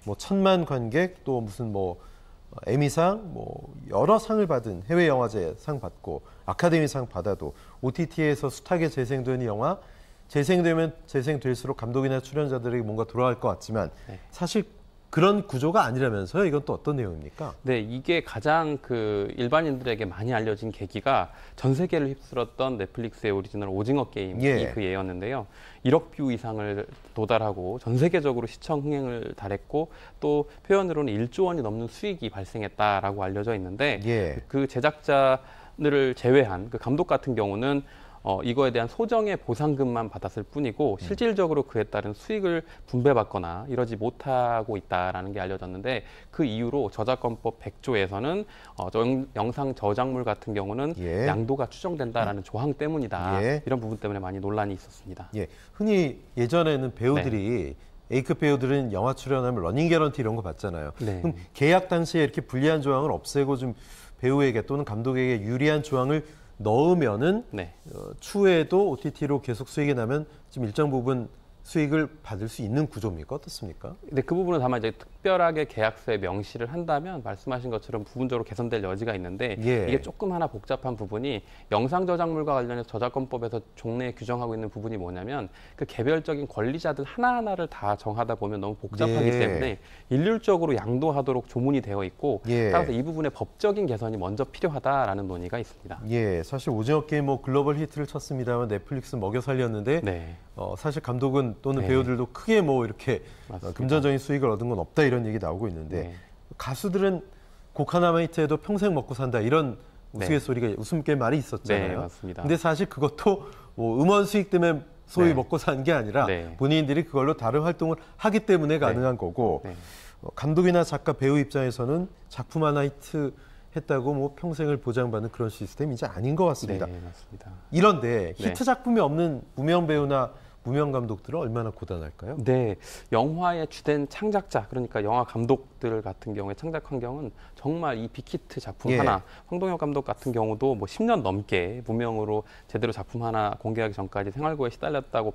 뭐 1,000만 관객 또 무슨 뭐 에미상 뭐 여러 상을 받은 해외 영화제 상 받고 아카데미상 받아도 OTT에서 숱하게 재생되는 영화 재생되면 재생될수록 감독이나 출연자들에게 뭔가 돌아갈 것 같지만 사실 그런 구조가 아니라면서요? 이건 또 어떤 내용입니까? 네, 이게 가장 그 일반인들에게 많이 알려진 계기가 전 세계를 휩쓸었던 넷플릭스의 오리지널 오징어 게임이 그 예였는데요. 1억 뷰 이상을 도달하고 전 세계적으로 시청 흥행을 달했고 또 표현으로는 1조 원이 넘는 수익이 발생했다라고 알려져 있는데 그 제작자들을 제외한 그 감독 같은 경우는 이거에 대한 소정의 보상금만 받았을 뿐이고 실질적으로 그에 따른 수익을 분배받거나 이러지 못하고 있다라는 게 알려졌는데 그 이유로 저작권법 100조에서는 영상 저작물 같은 경우는 양도가 추정된다라는 조항 때문이다. 이런 부분 때문에 많이 논란이 있었습니다. 흔히 예전에는 배우들이 A급 배우들은 영화 출연하면 러닝 개런티 이런 거 받잖아요. 그럼 계약 당시에 이렇게 불리한 조항을 없애고 좀 배우에게 또는 감독에게 유리한 조항을 넣으면은 추후에도 OTT로 계속 수익이 나면 지금 일정 부분 수익을 받을 수 있는 구조입니까? 어떻습니까? 네, 그 부분은 다만 이제 특별하게 계약서에 명시를 한다면 말씀하신 것처럼 부분적으로 개선될 여지가 있는데 이게 조금 하나 복잡한 부분이 영상 저작물과 관련해서 저작권법에서 종래에 규정하고 있는 부분이 뭐냐면 그 개별적인 권리자들 하나하나를 다 정하다 보면 너무 복잡하기 때문에 일률적으로 양도하도록 조문이 되어 있고 따라서 이 부분의 법적인 개선이 먼저 필요하다라는 논의가 있습니다. 사실 오징어 게임 뭐 글로벌 히트를 쳤습니다만 넷플릭스 먹여 살렸는데 사실 감독은 또는 배우들도 크게 뭐 이렇게 금전적인 수익을 얻은 건 없다 이런 얘기 나오고 있는데 가수들은 곡 하나만 히트해도 평생 먹고 산다 이런 우스갯소리가 웃음게 말이 있었잖아요. 맞습니다. 근데 사실 그것도 뭐 음원 수익 때문에 소위 먹고 산 게 아니라 본인들이 그걸로 다른 활동을 하기 때문에 가능한 거고 감독이나 작가, 배우 입장에서는 작품 하나 히트 했다고 뭐 평생을 보장받는 그런 시스템이 이제 아닌 것 같습니다. 맞습니다. 이런데 히트 작품이 없는 무명 배우나 무명 감독들은 얼마나 고단할까요? 영화의 주된 창작자, 그러니까 영화 감독들 같은 경우에 창작 환경은 정말 이 빅히트 작품 하나, 황동혁 감독 같은 경우도 뭐 10년 넘게 무명으로 제대로 작품 하나 공개하기 전까지 생활고에 시달렸다고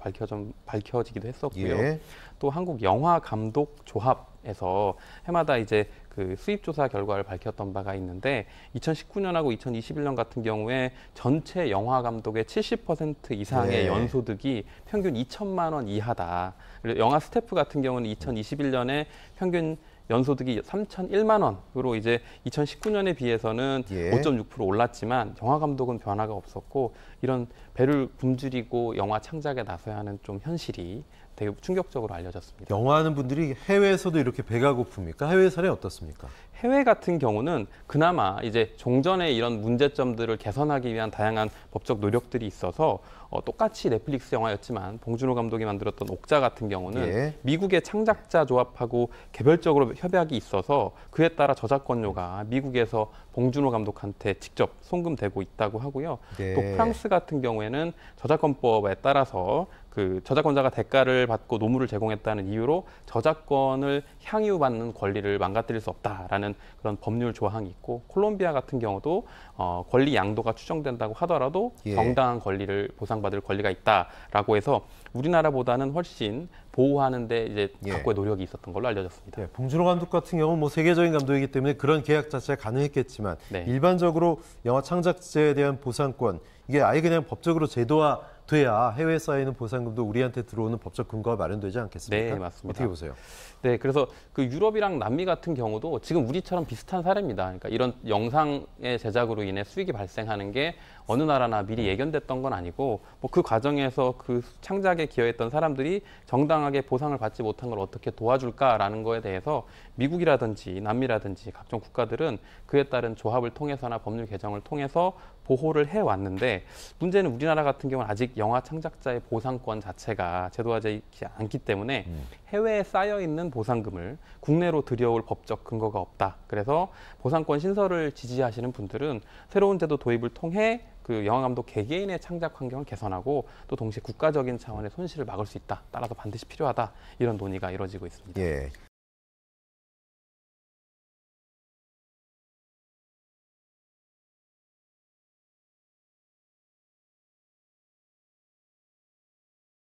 밝혀지기도 했었고요. 또 한국 영화 감독 조합에서 해마다 이제 그 수입 조사 결과를 밝혔던 바가 있는데 2019년하고 2021년 같은 경우에 전체 영화 감독의 70% 이상의 연소득이 평균 2천만 원 이하다. 그리고 영화 스태프 같은 경우는 2021년에 평균 연소득이 3,001만 원으로 이제 2019년에 비해서는 5.6% 올랐지만 영화 감독은 변화가 없었고 이런 배를 굶주리고 영화 창작에 나서야 하는 좀 현실이 되게 충격적으로 알려졌습니다. 영화하는 분들이 해외에서도 이렇게 배가 고픕니까? 해외 사례 어떻습니까? 해외 같은 경우는 그나마 이제 종전의 이런 문제점들을 개선하기 위한 다양한 법적 노력들이 있어서 똑같이 넷플릭스 영화였지만 봉준호 감독이 만들었던 옥자 같은 경우는 미국의 창작자 조합하고 개별적으로 협약이 있어서 그에 따라 저작권료가 미국에서 봉준호 감독한테 직접 송금되고 있다고 하고요. 또 프랑스 같은 경우에는 저작권법에 따라서 그 저작권자가 대가를 받고 노무를 제공했다는 이유로 저작권을 향유받는 권리를 망가뜨릴 수 없다라는 그런 법률 조항이 있고 콜롬비아 같은 경우도 권리 양도가 추정된다고 하더라도 정당한 권리를 보상받을 권리가 있다라고 해서 우리나라보다는 훨씬 보호하는 데 이제 각고의 노력이 있었던 걸로 알려졌습니다. 봉준호 감독 같은 경우는 뭐 세계적인 감독이기 때문에 그런 계약 자체가 가능했겠지만 일반적으로 영화 창작자에 대한 보상권 이게 아예 그냥 법적으로 제도화 돼야 해외에 쌓이는 보상금도 우리한테 들어오는 법적 근거가 마련되지 않겠습니까? 맞습니다. 어떻게 보세요? 그래서 그 유럽이랑 남미 같은 경우도 지금 우리처럼 비슷한 사례입니다. 그러니까 이런 영상의 제작으로 인해 수익이 발생하는 게 어느 나라나 미리 예견됐던 건 아니고 뭐 그 과정에서 그 창작에 기여했던 사람들이 정당하게 보상을 받지 못한 걸 어떻게 도와줄까라는 거에 대해서 미국이라든지 남미라든지 각종 국가들은 그에 따른 조합을 통해서나 법률 개정을 통해서 보호를 해왔는데 문제는 우리나라 같은 경우는 아직 영화 창작자의 보상권 자체가 제도화되지 않기 때문에 해외에 쌓여있는 보상금을 국내로 들여올 법적 근거가 없다. 그래서 보상권 신설을 지지하시는 분들은 새로운 제도 도입을 통해 그 영화감독 개개인의 창작 환경을 개선하고 또 동시에 국가적인 차원의 손실을 막을 수 있다. 따라서 반드시 필요하다. 이런 논의가 이루어지고 있습니다.